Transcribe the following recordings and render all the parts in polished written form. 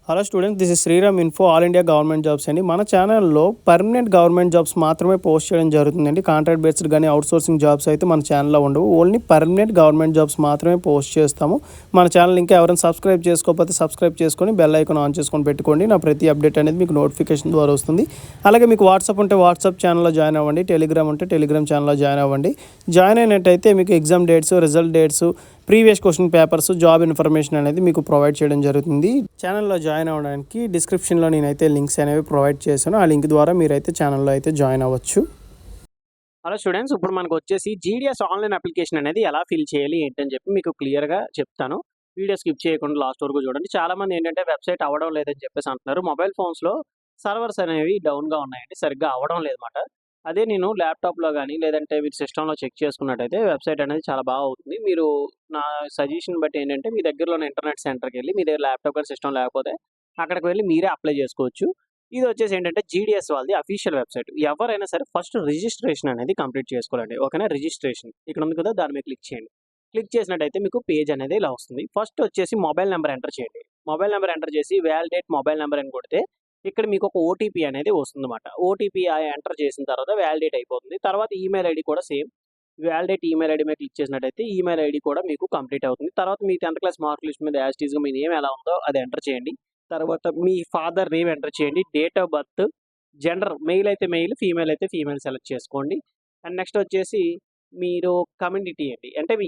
Hello students, this is Sriram info all India government jobs అండి. మన ఛానల్లో పర్మనెంట్ గవర్నమెంట్ జాబ్స్ మాత్రమే పోస్ట్ చేయడం జరుగుతుందండి. కాంట్రాక్ట్ బేస్డ్ కానీ అవుట్సోర్సింగ్ జాబ్స్ అయితే మన ఛానల్లో ఉండవు. ఓన్లీ పర్మనెంట్ గవర్నమెంట్ జాబ్స్ మాత్రమే పోస్ట్ చేస్తాము. మన ఛానల్ ఇంకా ఎవరైనా సబ్స్క్రైబ్ చేసుకోకపోతే సబ్స్క్రైబ్ చేసుకొని బెల్ ఐకాన్ ఆన్ చేసుకొని పెట్టుకోండి. నా ప్రతి అప్డేట్ అనేది మీకు నోటిఫికేషన్ ద్వారా వస్తుంది. అలాగే మీకు వాట్సాప్ ఉంటే వాట్సాప్ ఛానల్లో జాయిన్ అవ్వండి. టెలిగ్రామ్ ఉంటే టెలిగ్రామ్ ఛానల్లో జాయిన్ అవ్వండి. జాయిన్ అయినట్టయితే మీకు exam dates, result dates, previous question papers, job information అనేది మీకు ప్రొవైడ్ చేయడం జరుగుతుంది. ఛానల్లో జాయిన్ అవ్వడానికి డిస్క్రిప్షన్లో నేనైతే లింక్స్ అనేవి ప్రొవైడ్ చేశాను. ఆ లింక్ ద్వారా మీరైతే ఛానల్లో అయితే జాయిన్ అవ్వచ్చు. హలో స్టూడెంట్స్, ఇప్పుడు మనకు వచ్చేసి జీడిఎస్ ఆన్లైన్ అప్లికేషన్ అనేది ఎలా ఫిల్ చేయాలి ఏంటని చెప్పి మీకు క్లియర్గా చెప్తాను. వీడియో స్కిప్ చేయకుండా లాస్ట్ వరకు చూడండి. చాలామంది ఏంటంటే వెబ్సైట్ అవ్వడం లేదని చెప్పేసి అంటున్నారు. మొబైల్ ఫోన్స్లో సర్వర్స్ అనేవి డౌన్గా ఉన్నాయండి, సరిగ్గా అవ్వడం లేదన్నమాట. అదే నేను ల్యాప్టాప్లో కానీ లేదంటే మీరు సిస్టంలో చెక్ చేసుకున్నట్టయితే వెబ్సైట్ అనేది చాలా బాగా అవుతుంది. మీరు నా సజెషన్ బట్టి ఏంటంటే మీ దగ్గరలో ఉన్న ఇంటర్నెట్ సెంటర్కి వెళ్ళి, మీ దగ్గర ల్యాప్టాప్ కానీ సిస్టమ్ లేకపోతే అక్కడికి వెళ్ళి మీరే అప్లై చేసుకోవచ్చు. ఇది వచ్చేసి ఏంటంటే జీడిఎస్ వాళ్ళది అఫీషియల్ వెబ్సైట్. ఎవరైనా సరే ఫస్ట్ రిజిస్ట్రేషన్ అనేది కంప్లీట్ చేసుకోవాలండి. ఓకేనా? రిజిస్ట్రేషన్ ఇక్కడ ఉంది కదా, దాని మీద క్లిక్ చేయండి. క్లిక్ చేసినట్టయితే మీకు పేజ్ అనేది ఇలా వస్తుంది. ఫస్ట్ వచ్చేసి మొబైల్ నెంబర్ ఎంటర్ చేయండి. మొబైల్ నెంబర్ ఎంటర్ చేసి వ్యాలిడేట్ మొబైల్ నెంబర్ అని కొడితే ఇక్కడ మీకు ఒక ఓటీపీ అనేది వస్తుందన్నమాట. ఓటీపీ ఎంటర్ చేసిన తర్వాత వ్యాలిడేట్ అయిపోతుంది. తర్వాత ఈమెయిల్ ఐడి కూడా సేమ్ వ్యాలిడేట్ ఈమెయిల్ ఐడి మీద క్లిక్ చేసినట్టయితే ఈమెయిల్ ఐడి కూడా మీకు కంప్లీట్ అవుతుంది. తర్వాత మీ 10th క్లాస్ మార్క్ లిస్ట్ మీద యాజ్ టీజ్గా మీ నేమ్ ఎలా ఉందో అది ఎంటర్ చేయండి. తర్వాత మీ ఫాదర్ నేమ్ ఎంటర్ చేయండి. Date of birth, gender mail అయితే మెయిల్, ఫీమేల్ అయితే ఫీమేల్ సెలెక్ట్ చేసుకోండి. అండ్ నెక్స్ట్ వచ్చేసి మీరు కమ్యూనిటీ ఏంటి అంటే మీ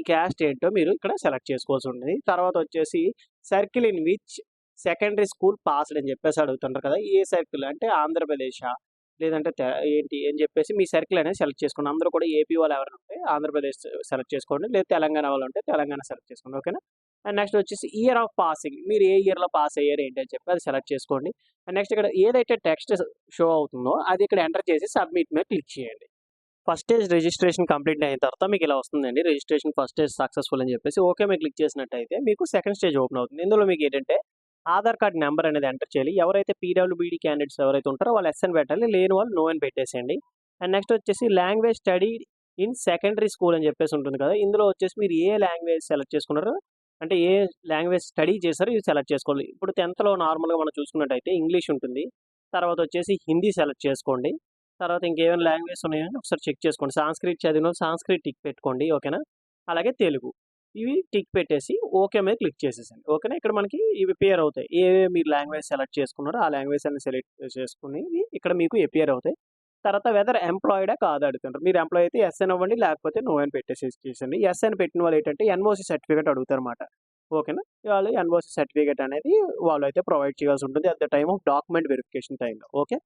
క్యాస్ట్ ఏంటో మీరు ఇక్కడ సెలెక్ట్ చేసుకోవాల్సి ఉంటుంది. తర్వాత వచ్చేసి circle in which secondary school passed అని చెప్పేసి అడుగుతుంటారు కదా, ఏ సర్కిల్ అంటే ఆంధ్రప్రదేశా లేదంటే ఏంటి అని చెప్పేసి మీ సర్కిల్ అనేది సెలెక్ట్ చేసుకోండి. అందరూ కూడా ఏపీ వాళ్ళు ఎవరైనా ఉంటే ఆంధ్రప్రదేశ్ సెలెక్ట్ చేసుకోండి, లేదా తెలంగాణ వాళ్ళు ఉంటే తెలంగాణ సెలెక్ట్ చేసుకోండి. ఓకేనా? అండ్ నెక్స్ట్ వచ్చేసి ఇయర్ ఆఫ్ పాసింగ్, మీరు ఏ ఇయర్లో పాస్ అయ్యారు ఏంటి అని చెప్పి అది సెలెక్ట్ చేసుకోండి. అండ్ నెక్స్ట్ ఇక్కడ ఏదైతే టెక్స్ట్ షో అవుతుందో అది ఇక్కడ ఎంటర్ చేసి సబ్మిట్ మీద క్లిక్ చేయండి. ఫస్ట్ స్టేజ్ రిజిస్ట్రేషన్ కంప్లీట్ అయిన తర్వాత మీకు ఇలా వస్తుందండి, రిజిస్ట్రేషన్ ఫస్ట్ స్టేజ్ సక్సెస్ఫుల్ అని చెప్పేసి. ఓకే మీరు క్లిక్ చేసినట్టయితే మీకు సెకండ్ స్టేజ్ ఓపెన్ అవుతుంది. ఇందులో మీకు ఏంటంటే ఆధార్ కార్డ్ నెంబర్ అనేది ఎంటర్ చేయాలి. ఎవరైతే పీడబ్ల్యూబీడీ క్యాండిడేట్స్ ఎవరైతే ఉంటారో వాళ్ళు ఎస్ అని పెట్టాలి, లేని వాళ్ళు నో అని పెట్టేసేయండి. అండ్ నెక్స్ట్ వచ్చేసి language study in secondary school అని చెప్పేసి ఉంటుంది కదా, ఇందులో వచ్చేసి మీరు ఏ లాంగ్వేజ్ సెలెక్ట్ చేసుకున్నారో అంటే ఏ లాంగ్వేజ్ స్టడీ చేశారో ఇది సెలెక్ట్ చేసుకోవాలి. ఇప్పుడు 10th నార్మల్గా మనం చూసుకున్నట్టయితే ఇంగ్లీష్ ఉంటుంది. తర్వాత వచ్చేసి హిందీ సెలెక్ట్ చేసుకోండి. తర్వాత ఇంకేమైనా లాంగ్వేజ్ ఉన్నాయని ఒకసారి చెక్ చేసుకోండి. సాంస్క్రిట్ చదివిన సాంస్క్రిట్ టిక్ పెట్టుకోండి. ఓకేనా? అలాగే తెలుగు ఇవి టిక్ పెట్టేసి ఓకే మీద క్లిక్ చేసేసండి. ఓకేనా? ఇక్కడ మనకి ఇవి అపియర్ అవుతాయి. ఏ మీరు లాంగ్వేజ్ సెలెక్ట్ చేసుకున్నారో ఆ లాంగ్వేజ్ అన్ని సెలెక్ట్ చేసుకుని ఇక్కడ మీకు అపియర్ అవుతాయి. తర్వాత వెదర్ ఎంప్లాయిడా కాదు అడుగుతుంటారు. మీరు ఎంప్లాయ్ అయితే ఎస్ అని అవ్వండి, లేకపోతే నో అని పెట్టేసేసేయండి. ఎస్ అని పెట్టిన వాళ్ళు ఏంటంటే ఎన్ఓసి సర్టిఫికేట్ అడుగుతారన్నమాట. ఓకేనా? వాళ్ళు ఎన్ఓసి సర్టిఫికేట్ అనేది వాళ్ళు అయితే ప్రొవైడ్ చేయాల్సి ఉంటుంది at the time of document verification టైంలో. ఓకే.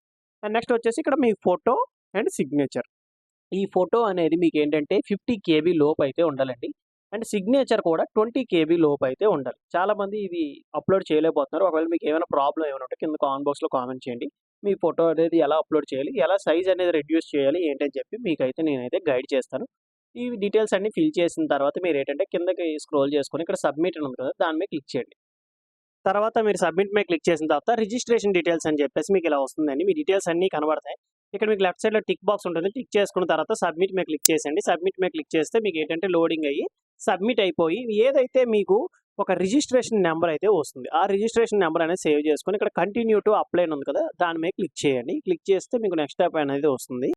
అండ్ నెక్స్ట్ వచ్చేసి ఇక్కడ మీ ఫోటో అండ్ సిగ్నేచర్. ఈ ఫోటో అనేది మీకు ఏంటంటే 50 KB లోపు అయితే ఉండాలండి. అండ్ సిగ్నేచర్ కూడా 20 KB లోపు అయితే ఉండాలి. చాలామంది ఇవి అప్లోడ్ చేయలేకపోతున్నారు. ఒకవేళ మీకు ఏమైనా ప్రాబ్లమ్ ఏమైనా ఉంటే కింద కామెంట్ బాక్స్లో కామెంట్ చేయండి. మీ ఫోటో అనేది ఎలా అప్లోడ్ చేయాలి, ఎలా సైజ్ అనేది రెడ్యూస్ చేయాలి ఏంటని చెప్పి మీకైతే నేనైతే గైడ్ చేస్తాను. ఈ డీటెయిల్స్ అన్ని ఫిల్ చేసిన తర్వాత మీరు ఏంటంటే కిందకి స్క్రోల్ చేసుకొని ఇక్కడ సబ్మిట్ అని ఉంది కదా, దాని మీద క్లిక్ చేయండి. తర్వాత మీరు సబ్మిట్ మీద క్లిక్ చేసిన తర్వాత రిజిస్ట్రేషన్ డీటెయిల్స్ అని చెప్పేసి మీకు ఇలా వస్తుందండి. మీ డీటెయిల్స్ అన్నీ కనబడతాయి. ఇక్కడ మీకు లెఫ్ట్ సైడ్లో టిక్ బాక్స్ ఉంటుంది. టిక్ చేసుకున్న తర్వాత సబ్మిట్ మీద క్లిక్ చేసేయండి. సబ్మిట్ మీద క్లిక్ చేస్తే మీకు ఏంటంటే లోడింగ్ అయ్యి సబ్మిట్ అయిపోయి ఏదైతే మీకు ఒక రిజిస్ట్రేషన్ నెంబర్ అయితే వస్తుంది, ఆ రిజిస్ట్రేషన్ నెంబర్ అనేది సేవ్ చేసుకొని ఇక్కడ కంటిన్యూ టు అప్లై ఉంది కదా, దాని మీద క్లిక్ చేయండి. క్లిక్ చేస్తే మీకు నెక్స్ట్ స్టెప్ అనేది వస్తుంది.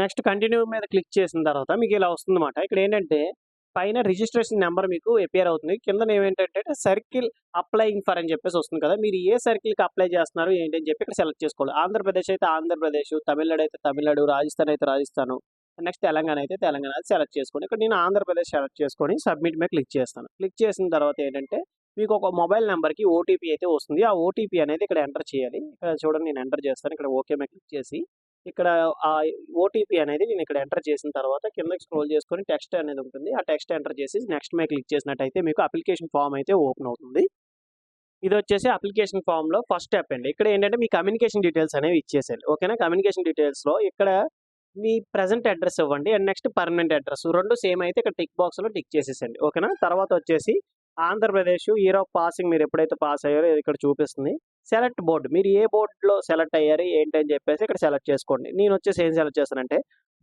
నెక్స్ట్ కంటిన్యూ మీద క్లిక్ చేసిన తర్వాత మీకు ఇలా వస్తుందన్నమాట. ఇక్కడ ఏంటంటే పైన రిజిస్ట్రేషన్ నెంబర్ మీకు అపియర్ అవుతుంది. కింద ఏమేంటంటే సర్కిల్ అప్లయింగ్ ఫర్ అని చెప్పేసి వస్తుంది కదా, మీరు ఏ సర్కిల్కి అప్లై చేస్తున్నారు ఏంటి అని చెప్పి ఇక్కడ సెలెక్ట్ చేసుకోవాలి. ఆంధ్రప్రదేశ్ అయితే ఆంధ్రప్రదేశ్, తమిళనాడు అయితే తమిళనాడు, రాజస్థాన్ అయితే రాజస్థాన్, నెక్స్ట్ తెలంగాణ అయితే తెలంగాణ అది సెలెక్ట్ చేసుకోండి. ఇక్కడ నేను ఆంధ్రప్రదేశ్ సెలెక్ట్ చేసుకొని సబ్మిట్ మీద క్లిక్ చేస్తాను. క్లిక్ చేసిన తర్వాత ఏంటంటే మీకు ఒక మొబైల్ నెంబర్కి ఓటీపీ అయితే వస్తుంది. ఆ ఓటీపీ అనేది ఇక్కడ ఎంటర్ చేయాలి. ఇక్కడ చూడండి నేను ఎంటర్ చేస్తాను. ఇక్కడ ఓకే మీద క్లిక్ చేసి ఇక్కడ ఆ ఓటీపీ అనేది నేను ఇక్కడ ఎంటర్ చేసిన తర్వాత కిందకి స్క్రోల్ చేసుకొని టెక్స్ట్ అనేది ఉంటుంది. ఆ టెక్స్ట్ ఎంటర్ చేసి నెక్స్ట్ మీద క్లిక్ చేసినట్టయితే మీకు అప్లికేషన్ ఫామ్ అయితే ఓపెన్ అవుతుంది. ఇది వచ్చేసి అప్లికేషన్ ఫామ్లో ఫస్ట్ స్టెప్ అండి. ఇక్కడ ఏంటంటే మీ కమ్యూనికేషన్ డీటెయిల్స్ అనేవి ఇచ్చేసేయాలి. ఓకేనా? కమ్యూనికేషన్ డీటెయిల్స్లో ఇక్కడ మీ ప్రెజెంట్ అడ్రస్ ఇవ్వండి అండ్ నెక్స్ట్ పర్మనెంట్ అడ్రస్ రెండు సేమ్ అయితే ఇక్కడ టిక్ బాక్స్లో టిక్ చేసేసండి. ఓకేనా? తర్వాత వచ్చేసి ఆంధ్రప్రదేశ్ ఇయర్ ఆఫ్ పాసింగ్ మీరు ఎప్పుడైతే పాస్ అయ్యారో ఇక్కడ చూపిస్తుంది. సెలెక్ట్ బోర్డు, మీరు ఏ బోర్డులో సెలెక్ట్ అయ్యారు ఏంటి అని చెప్పేసి ఇక్కడ సెలెక్ట్ చేసుకోండి. నేను వచ్చేసి ఏం సెలెక్ట్ చేస్తానంటే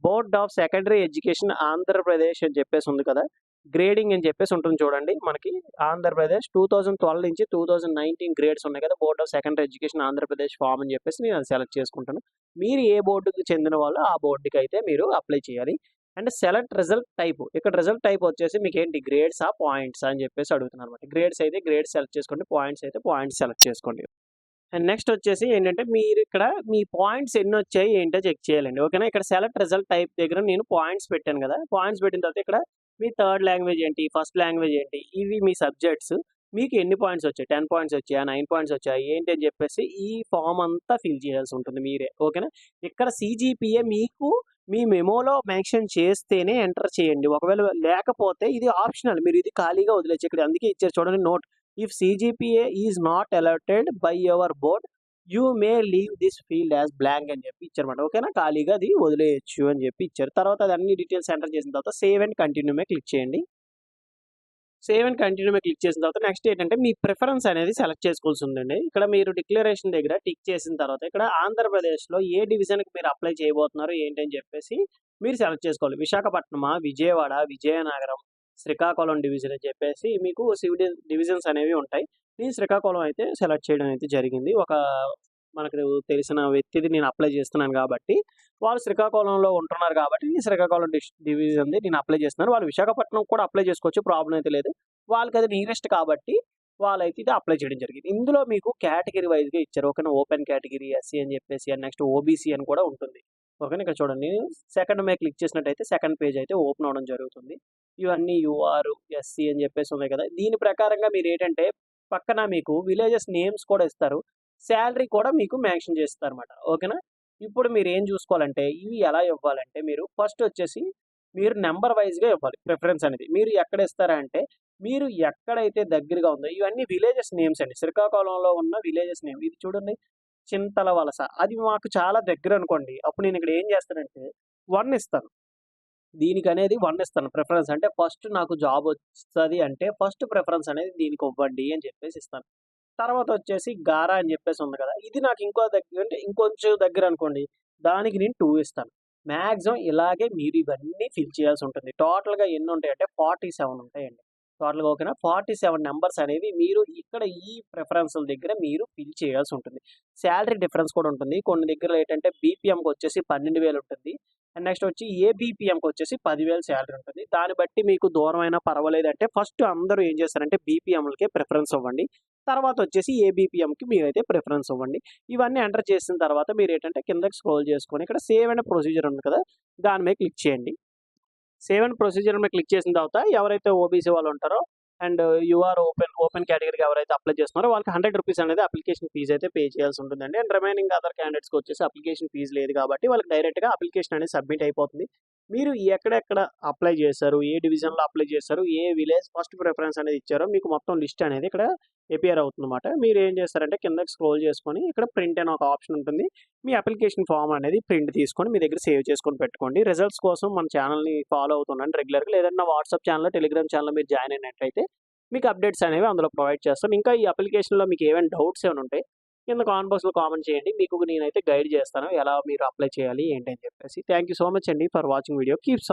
board of secondary education Andhra Pradesh అని చెప్పేసి ఉంది కదా, గ్రేడింగ్ అని చెప్పేసి ఉంటుంది చూడండి. మనకి ఆంధ్రప్రదేశ్ 2012 నుంచి 2019 గ్రేడ్స్ ఉన్నాయి కదా! Board of secondary education Andhra Pradesh form అని చెప్పేసి నేను అది సెలెక్ట్ చేసుకుంటాను. మీరు ఏ బోర్డుకి చెందిన వాళ్ళు ఆ బోర్డుకైతే మీరు అప్లై చేయాలి. And select result type. ఇక్కడ రిజల్ట్ టైప్ వచ్చేసి మీకేంటి గ్రేడ్సా? పాయింట్సా? అని చెప్పేసి అడుగుతున్నారన్నమాట. గ్రేడ్స్ అయితే గ్రేడ్స్ సెలెక్ట్ చేసుకోండి. పాయింట్స్ అయితే పాయింట్స్ సెలెక్ట్ చేసుకోండి. అండ్ నెక్స్ట్ వచ్చేసి ఏంటంటే మీరిక్కడ మీ పాయింట్స్ ఎన్నొచ్చాయి ఏంటో చెక్ చేయాలండి. ఓకేనా? ఇక్కడ సెలెక్ట్ రిజల్ట్ టైప్ దగ్గర నేను పాయింట్స్ పెట్టాను కదా! పాయింట్స్ పెట్టిన తర్వాత ఇక్కడ మీ థర్డ్ లాంగ్వేజ్ ఏంటి? ఫస్ట్ లాంగ్వేజ్ ఏంటి? ఇవి మీ సబ్జెక్ట్స్. మీకు ఎన్ని పాయింట్స్ వచ్చాయి? 10 పాయింట్స్ వచ్చాయా? 9 పాయింట్స్ వచ్చాయా? ఏంటి అని చెప్పేసి ఈ ఫార్మ్ అంతా ఫిల్ చేయాల్సి ఉంటుంది మీరే. ఓకేనా? ఇక్కడ సీజీపీఏ మీకు మీ మెమోలో మెన్షన్ చేస్తేనే ఎంటర్ చేయండి. ఒకవేళ లేకపోతే ఇది ఆప్షనల్. మీరు ఇది ఖాళీగా వదిలేయచ్చు. ఇక్కడ అందుకే ఇచ్చారు చూడండి note. If CGPA is not allotted by your board, you may leave this field as blank అని చెప్పి ఇచ్చారన్నమాట. ఓకేనా? ఖాళీగా అది వదిలేయొచ్చు అని చెప్పి ఇచ్చారు. తర్వాత అది అన్ని డీటెయిల్స్ ఎంటర్ చేసిన తర్వాత సేవ్ అండ్ కంటిన్యూ మీద క్లిక్ చేయండి. సేవ్ అండ్ కంటిన్యూ మీద క్లిక్ చేసిన తర్వాత నెక్స్ట్ ఏంటంటే మీ ప్రిఫరెన్స్ అనేది సెలెక్ట్ చేసుకోవాల్సి ఉందండి. ఇక్కడ మీరు డిక్లరేషన్ దగ్గర టిక్ చేసిన తర్వాత ఇక్కడ ఆంధ్రప్రదేశ్‌లో ఏ డివిజన్‌కి మీరు అప్లై చేయబోతున్నారు ఏంటి అని చెప్పేసి మీరు సెలెక్ట్ చేసుకోవాలి. విశాఖపట్నమా, విజయవాడ, విజయనగరం, శ్రీకాకుళం డివిజన్ అని చెప్పేసి మీకు డివిజన్స్ అనేవి ఉంటాయి. నేను శ్రీకాకుళం అయితే సెలెక్ట్ చేయడం అయితే జరిగింది. మనకు తెలిసిన వ్యక్తిది నేను అప్లై చేస్తున్నాను కాబట్టి, వాళ్ళు శ్రీకాకుళంలో ఉంటున్నారు కాబట్టి నేను శ్రీకాకుళం డివిజన్‌ది నేను అప్లై చేస్తున్నాను. వాళ్ళు విశాఖపట్నం కూడా అప్లై చేసుకోవచ్చు. ప్రాబ్లమ్ అయితే లేదు. వాళ్ళకది నియరెస్ట్ కాబట్టి వాళ్ళైతే ఇది అప్లై చేయడం జరిగింది. ఇందులో మీకు కేటగిరీ వైస్‌గా ఇచ్చారు. ఓకేనా? ఓపెన్ కేటగిరీ, ఎస్సీ అని చెప్పేసి నెక్స్ట్ ఓబీసీ అని కూడా ఉంటుంది. ఓకేనా? ఇక్కడ చూడండి. సెకండ్ మీద క్లిక్ చేసినట్టయితే సెకండ్ పేజ్ అయితే ఓపెన్ అవ్వడం జరుగుతుంది. ఇవన్నీ యూఆర్, ఎస్సీ అని చెప్పేసి ఉన్నాయి కదా! దీని ప్రకారంగా మీరేంటంటే పక్కన మీకు విలేజెస్ నేమ్స్ కూడా ఇస్తారు. సాలరీ కూడా మీకు మెన్షన్ చేస్తారన్నమాట. ఓకేనా? ఇప్పుడు మీరేం చూసుకోవాలంటే ఇవి ఎలా ఇవ్వాలంటే మీరు ఫస్ట్ వచ్చేసి మీరు నంబర్ వైస్‌గా ఇవ్వాలి ప్రిఫరెన్స్ అనేది. మీరు ఎక్కడ ఇస్తారంటే మీరు ఎక్కడైతే దగ్గరగా ఉందో ఇవన్నీ విలేజెస్ నేమ్స్ అండి. శ్రీకాకుళంలో ఉన్న విలేజెస్ నేమ్. ఇది చూడండి చింతల వలస. అది మాకు చాలా దగ్గర అనుకోండి. అప్పుడు నేను ఇక్కడ ఏం చేస్తానంటే 1 ఇస్తాను. దీనికనేది 1 ఇస్తాను ప్రిఫరెన్స్. అంటే ఫస్ట్ నాకు జాబ్ వస్తది అంటే ఫస్ట్ ప్రిఫరెన్స్ అనేది దీనికి ఇవ్వండి అని చెప్పేసి ఇస్తాను. తర్వాత వచ్చేసి గారా అని చెప్పేసి ఉంది కదా! ఇది నాకు ఇంకో దగ్గర అంటే ఇంకొంచెం దగ్గర అనుకోండి. దానికి నేను 2 ఇస్తాను. మాక్సిమం ఇలాగే మీరు ఇవన్నీ ఫిల్ చేయాల్సి ఉంటుంది. టోటల్‌గా ఎన్ని ఉంటాయంటే 47 ఉంటాయండి. టోటల్‌గా ఓకేనా? 47 నంబర్స్ అనేవి మీరు ఇక్కడ ఈ ప్రిఫరెన్స్‌ల దగ్గర మీరు ఫిల్ చేయాల్సి ఉంటుంది. సాలరీ డిఫరెన్స్ కూడా ఉంటుంది. కొన్ని దగ్గరలో ఏంటంటే బీపీఎంకి వచ్చేసి 12,000 ఉంటుంది. అండ్ నెక్స్ట్ వచ్చి ఏబీపీఎంకి వచ్చేసి 10,000 సాలరీ ఉంటుంది. దాన్ని బట్టి మీకు దూరమైనా పర్వాలేదంటే ఫస్ట్ అందరూ ఏం చేస్తారంటే బీపీఎంలకే ప్రిఫరెన్స్ ఇవ్వండి. తర్వాత వచ్చేసి ఏబీపీఎంకి మీరైతే ప్రిఫరెన్స్ ఇవ్వండి. ఇవన్నీ ఎంటర్ చేసిన తర్వాత మీరేంటంటే కిందకి స్క్రోల్ చేసుకొని ఇక్కడ సేవ్ అండ్ ప్రొసీజర్ ఉంది కదా! దాని మీద క్లిక్ చేయండి. సేవ్ అండ్ ప్రొసీజర్ మీద క్లిక్ చేసిన తర్వాత ఎవరైతే ఓబీసీ వాళ్ళు ఉంటారో అండ్ యూఆర్ ఓపెన్ కేటగిరీకి ఎవరైతే అప్లై చేస్తున్నారో వాళ్ళకి ₹100 అనేది అప్లికేషన్ ఫీజ్ అయితే పే చేయాల్సి ఉంటుందండి. అండ్ రిమైనింగ్ అదర్ క్యాండిడేట్స్‌కి వచ్చేసి అప్లికేషన్ ఫీజ్ లేదు కాబట్టి వాళ్ళకి డైరెక్ట్‌గా అప్లికేషన్ అనేది సబ్మిట్ అయిపోతుంది. మీరు ఎక్కడెక్కడ అప్లై చేశారు, ఏ డివిజన్‌లో అప్లై చేశారు, ఏ విలేజ్ ఫస్ట్ ప్రిఫరెన్స్ అనేది ఇచ్చారో మీకు మొత్తం లిస్ట్ అనేది ఇక్కడ అపియర్ అవుతుందన్నమాట. మీరు ఏం చేస్తారంటే కిందకి స్క్రోల్ చేసుకొని ఇక్కడ ప్రింట్ అని ఒక ఆప్షన్ ఉంటుంది. మీ అప్లికేషన్ ఫార్మ్ అనేది ప్రింట్ తీసుకొని మీ దగ్గర సేవ్ చేసుకొని పెట్టుకోండి. రిజల్ట్స్ కోసం మన ఛానల్‌ని ఫాలో అవుతుండండి రెగ్యులర్‌గా. లేదంటే నా వాట్సాప్ ఛానల్, టెలిగ్రామ్ ఛానల్‌లో మీరు జాయిన్ అయినట్టయితే మీకు అప్డేట్స్ అనేవి అందులో ప్రొవైడ్ చేస్తాం. ఇంకా ఈ అప్లికేషన్‌లో మీకు ఏమైనా డౌట్స్ ఏమైనా ఉంటే కింద కామెంట్ బాక్స్‌లో కామెంట్ చేయండి. మీకు నేనైతే గైడ్ చేస్తాను. ఎలా మీరు అప్లై చేయాలి ఏంటి అని చెప్పేసి. థాంక్ యూ సో మచ్ అండి ఫర్ వాచింగ్ వీడియో. కీప్